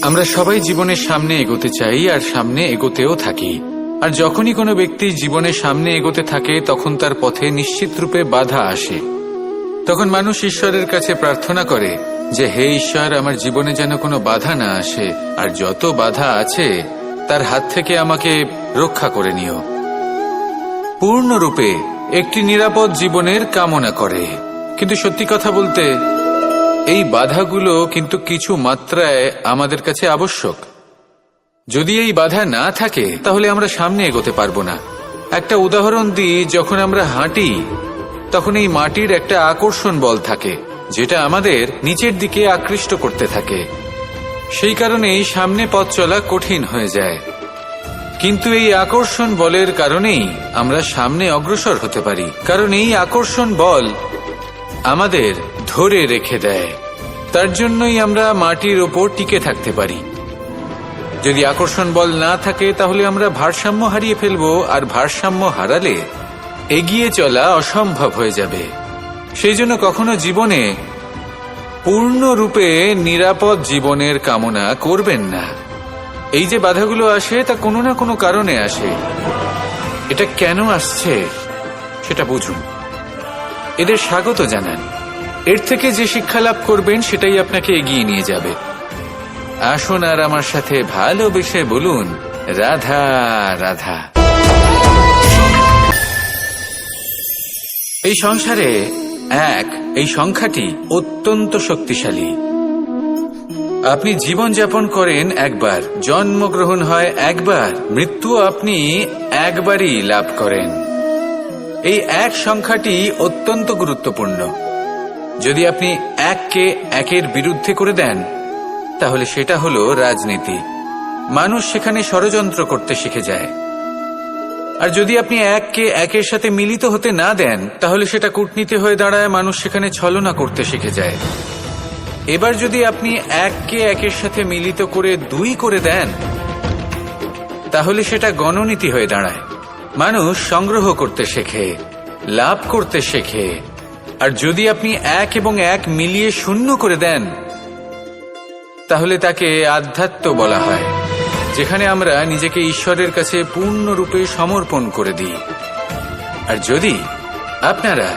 আমরা সবাই জীবনের সামনে এগোতে চাই আর সামনে এগোতেও থাকি। আর যখনই কোনো ব্যক্তি জীবনের সামনে এগোতে থাকে তখন তার পথে নিশ্চিত রূপে বাধা আসে। তখন মানুষ ঈশ্বরের কাছে প্রার্থনা করে যে হে ঈশ্বর, আমার জীবনে যেন কোনো বাধা না আসে, আর যত বাধা আছে তার হাত থেকে আমাকে রক্ষা করে নিও। পূর্ণরূপে একটি নিরাপদ জীবনের কামনা করে। কিন্তু সত্যি কথা বলতে এই বাধাগুলো কিন্তু কিছু মাত্রায় আমাদের কাছে আবশ্যক। যদি এই বাধা না থাকে তাহলে আমরা সামনে এগোতে পারবো না। একটা উদাহরণ দিই, যখন আমরা হাঁটি তখন এই মাটির একটা আকর্ষণ বল থাকে যেটা আমাদের নিচের দিকে আকৃষ্ট করতে থাকে। সেই কারণেই সামনে পথ চলা কঠিন হয়ে যায়। কিন্তু এই আকর্ষণ বলের কারণেই আমরা সামনে অগ্রসর হতে পারি, কারণ এই আকর্ষণ বল আমাদের ধরে রেখে দেয়। তার জন্যই আমরা মাটির ওপর টিকে থাকতে পারি। যদি আকর্ষণ বল না থাকে তাহলে আমরা ভারসাম্য হারিয়ে ফেলবো, আর ভারসাম্য হারালে এগিয়ে চলা অসম্ভব হয়ে যাবে। সেই জন্য কখনো জীবনে পূর্ণরূপে নিরাপদ জীবনের কামনা করবেন না। এই যে বাধাগুলো আসে তা কোনো না কোনো কারণে আসে। এটা কেন আসছে সেটা বুঝুন, এদের স্বাগত জানান। এর থেকে যে শিক্ষা লাভ করবেন সেটাই আপনাকে এগিয়ে নিয়ে যাবে। আসুন আর আমার সাথে ভালোবেসে বলুন, রাধা রাধা। এই সংসারে এই সংখ্যাটি অত্যন্ত শক্তিশালী। আপনি জীবন যাপন করেন একবার, জন্মগ্রহণ হয় একবার, মৃত্যু আপনি একবারই লাভ করেন। এই এক সংখ্যাটি অত্যন্ত গুরুত্বপূর্ণ। যদি আপনি এককে একের বিরুদ্ধে করে দেন তাহলে সেটা হলো রাজনীতি। মানুষ সেখানে ষড়যন্ত্র করতে শিখে যায়। আর যদি আপনি এককে একের সাথে মিলিত হতে না দেন তাহলে সেটা কূটনীতি হয়ে দাঁড়ায়। মানুষ সেখানে ছলনা করতে শিখে যায়। এবার যদি আপনি এককে একের সাথে মিলিত করে দুই করে দেন তাহলে সেটা গণনীতি হয়ে দাঁড়ায়। মানুষ সংগ্রহ করতে শেখে, লাভ করতে শেখে। আর যদি আপনি এক এবং এক মিলিয়ে শূন্য করে দেন তাহলে তাকে আধ্যাত্ম বলা হয়, যেখানে আমরা নিজেকে ঈশ্বরের কাছে পূর্ণরূপে সমর্পণ করে দিই। আর যদি আপনারা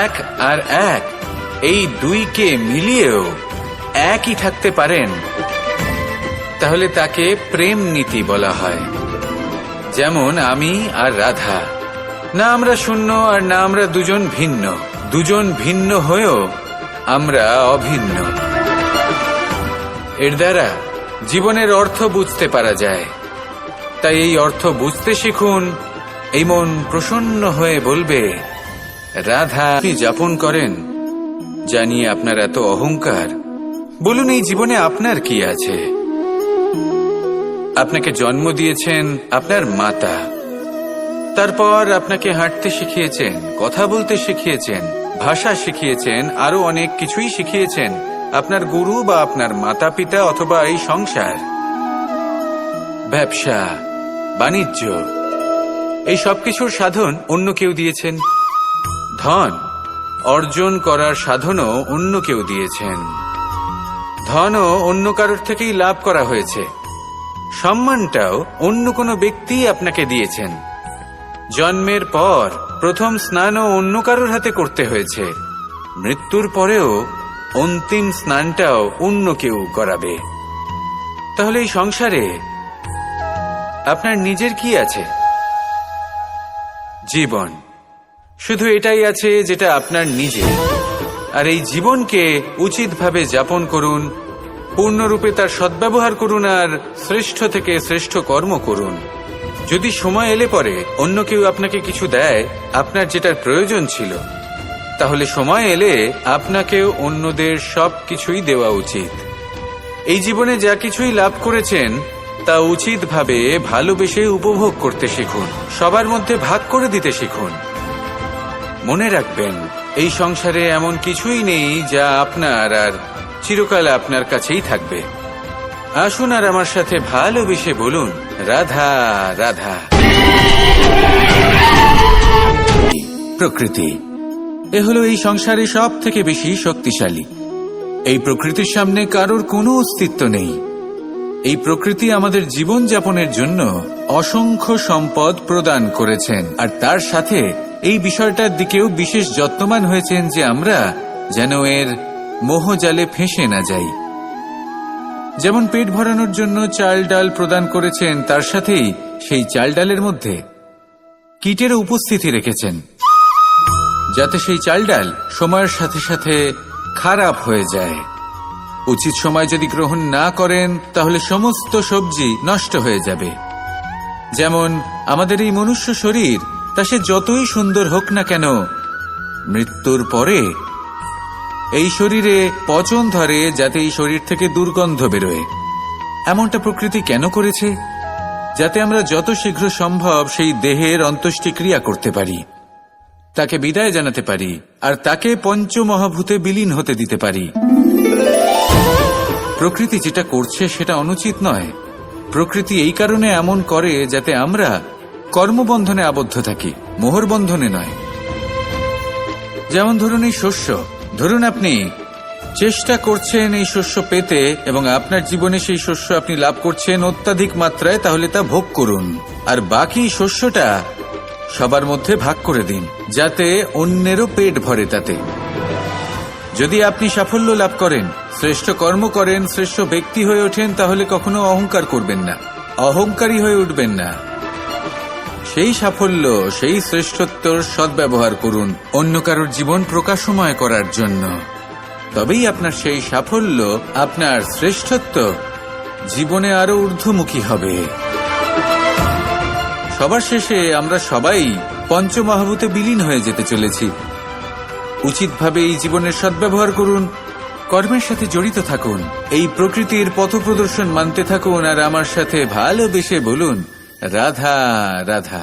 এক আর এক এই দুইকে মিলিয়েও একই থাকতে পারেন তাহলে তাকে প্রেম নীতি বলা হয়। যেমন আমি আর রাধা, না আমরা শূন্য আর না আমরা দুজন ভিন্ন। দুজন ভিন্ন হয়েও আমরা অভিন্ন। এর দ্বারা জীবনের অর্থ বুঝতে পারা যায়। তাই এই অর্থ বুঝতে শিখুন। এই মন প্রসন্ন হয়ে বলবে, রাধা। আপনি যাপন করেন জানিয়ে আপনার এত অহংকার। বলুন, এই জীবনে আপনার কি আছে? আপনাকে জন্ম দিয়েছেন আপনার মাতা, তারপর আপনাকে হাঁটতে শিখিয়েছেন, কথা বলতে শিখিয়েছেন, ভাষা শিখিয়েছেন, আরো অনেক কিছুই শিখিয়েছেন আপনার গুরু বা আপনার মাতা পিতা অথবা এই সংসার। ব্যবসা, বাণিজ্য, এই সবকিছুর সাধন অন্য কেউ দিয়েছেন। ধন অর্জন করার সাধনও অন্য কেউ দিয়েছেন। ধনও অন্য কারোর থেকেই লাভ করা হয়েছে। সম্মানটাও অন্য কোনো ব্যক্তি আপনাকে দিয়েছেন। জন্মের পর প্রথম স্নানও অন্য কারোর হাতে করতে হয়েছে। মৃত্যুর পরেও অন্তিম স্নানটাও অন্য কেউ করাবে। তাহলে এই সংসারে আপনার নিজের কি আছে? জীবন। শুধু এটাই আছে যেটা আপনার নিজের। আর এই জীবনকে উচিতভাবে যাপন করুন, পূর্ণরূপে তার সদ্ব্যবহার করুন, আর শ্রেষ্ঠ থেকে শ্রেষ্ঠ কর্ম করুন। যদি সময় এলে পরে অন্য কেউ আপনাকে কিছু দেয় আপনার যেটার প্রয়োজন ছিল, তাহলে সময় এলে আপনাকেও অন্যদের সব কিছুই দেওয়া উচিত। এই জীবনে যা কিছুই লাভ করেছেন তা উচিতভাবে ভালোবেসে উপভোগ করতে শিখুন। সবার মধ্যে ভাগ করে দিতে শিখুন। মনে রাখবেন, এই সংসারে এমন কিছুই নেই যা আপনার আর চিরকাল আপনার কাছেই থাকবে। আসুন আর আমার সাথে ভালোবেসে বলুন, রাধা রাধা। প্রকৃতি এ হলো এই সংসারে সব থেকে বেশি শক্তিশালী। এই প্রকৃতির সামনে কারোর কোনো অস্তিত্ব নেই। এই প্রকৃতি আমাদের জীবন যাপনের জন্য অসংখ্য সম্পদ প্রদান করেছেন, আর তার সাথে এই বিষয়টার দিকেও বিশেষ যত্নবান হয়েছেন যে আমরা যেন এর মোহজালে ফেঁসে না যাই। যেমন পেট ভরানোর জন্য চাল ডাল প্রদান করেছেন, তার সাথেই সেই চাল ডালের মধ্যে কীটের উপস্থিতি রেখেছেন, যাতে সেই চাল ডাল সময়ের সাথে সাথে খারাপ হয়ে যায়। উচিত সময় যদি গ্রহণ না করেন তাহলে সমস্ত সবজি নষ্ট হয়ে যাবে। যেমন আমাদের এই মনুষ্য শরীর, তা সে যতই সুন্দর হোক না কেন, মৃত্যুর পরে এই শরীরে পচন ধরে, যাতে এই শরীর থেকে দুর্গন্ধ বেরোয়। এমনটা প্রকৃতি কেন করেছে? যাতে আমরা যত শীঘ্র সম্ভব সেই দেহের অন্ত্যেষ্টিক্রিয়া করতে পারি, তাকে বিদায় জানাতে পারি, আর তাকে পঞ্চমহাভূতে বিলীন হতে দিতে পারি। প্রকৃতি যেটা করছে সেটা অনুচিত নয়। প্রকৃতি এই কারণে এমন করে যাতে আমরা কর্মবন্ধনে আবদ্ধ থাকি, মোহর বন্ধনে নয়। যেমন ধরুন এই শস্য, ধরুন আপনি চেষ্টা করছেন এই শস্য পেতে এবং আপনার জীবনে সেই শস্য আপনি লাভ করছেন অত্যাধিক মাত্রায়, তাহলে তা ভোগ করুন, আর বাকি শস্যটা সবার মধ্যে ভাগ করে দিন, যাতে অন্যেরও পেট ভরে তাতে। যদি আপনি সাফল্য লাভ করেন, শ্রেষ্ঠ কর্ম করেন, শ্রেষ্ঠ ব্যক্তি হয়ে ওঠেন, তাহলে কখনো অহংকার করবেন না, অহংকারী হয়ে উঠবেন না। সেই সাফল্য, সেই শ্রেষ্ঠত্বর সদ্ব্যবহার করুন অন্য কারোর জীবন প্রকাশময় করার জন্য। তবেই আপনার সেই সাফল্য, আপনার শ্রেষ্ঠত্ব জীবনে আরো ঊর্ধ্বমুখী হবে। সবার শেষে আমরা সবাই পঞ্চমহাভূতে বিলীন হয়ে যেতে চলেছি। উচিতভাবে এই জীবনের সদ্ব্যবহার করুন, কর্মের সাথে জড়িত থাকুন, এই প্রকৃতির পথপ্রদর্শন মানতে থাকুন, আর আমার সাথে ভালোবেসে বলুন রাধা রাধা।